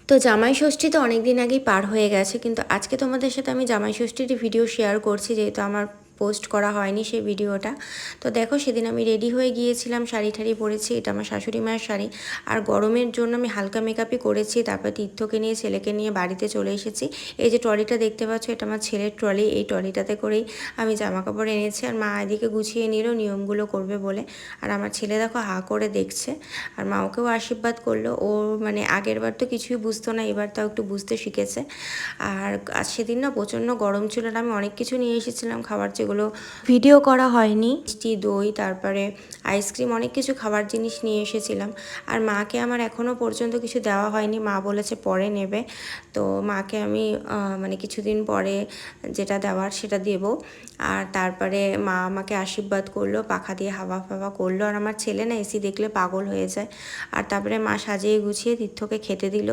তো জামাই ষষ্ঠী তো অনেক দিন আগেই পার হয়ে গেছে, কিন্তু আজকে তোমাদের সাথে আমি জামাই ষষ্ঠীর ভিডিও শেয়ার করছি, যেহেতু আমার পোস্ট করা হয়নি সেই ভিডিওটা। তো দেখো, সেদিন আমি রেডি হয়ে গিয়েছিলাম, শাড়ি ঠাড়ি পরেছি, এটা আমার শাশুড়ি মায়ের শাড়ি। আর গরমের জন্য আমি হালকা মেকআপই করেছি। তারপর তীর্থকে নিয়ে, ছেলেকে নিয়ে বাড়িতে চলে এসেছি। এই যে ট্রলিটা দেখতে পাচ্ছ, এটা আমার ছেলের ট্রলি। এই ট্রলিটাতে করেই আমি জামা কাপড় এনেছি। আর মা এদিকে গুছিয়ে নিল নিয়মগুলো করবে বলে। আর আমার ছেলে দেখো হা করে দেখছে। আর মা ওকেও আশীর্বাদ করলো। ও মানে আগের বার তো কিছুই বুঝতো না, এবার তাও একটু বুঝতে শিখেছে। আর সেদিন না প্রচণ্ড গরম ছিল, আর আমি অনেক কিছু নিয়ে এসেছিলাম খাবার, যেগুলো ভিডিও করা হয়নি। মিষ্টি, দই, তারপরে আইসক্রিম, অনেক কিছু খাবার জিনিস নিয়ে এসেছিলাম। আর মাকে আমার এখনও পর্যন্ত কিছু দেওয়া হয়নি, মা বলেছে পরে নেবে। তো মাকে আমি মানে কিছুদিন পরে যেটা দেওয়ার সেটা দেব। আর তারপরে মা আমাকে আশীর্বাদ করলো, পাখা দিয়ে হাওয়া ফাওয়া করলো। আর আমার ছেলে না এসি দেখলে পাগল হয়ে যায়। আর তারপরে মা সাজিয়ে গুছিয়ে তীর্থকে খেতে দিল।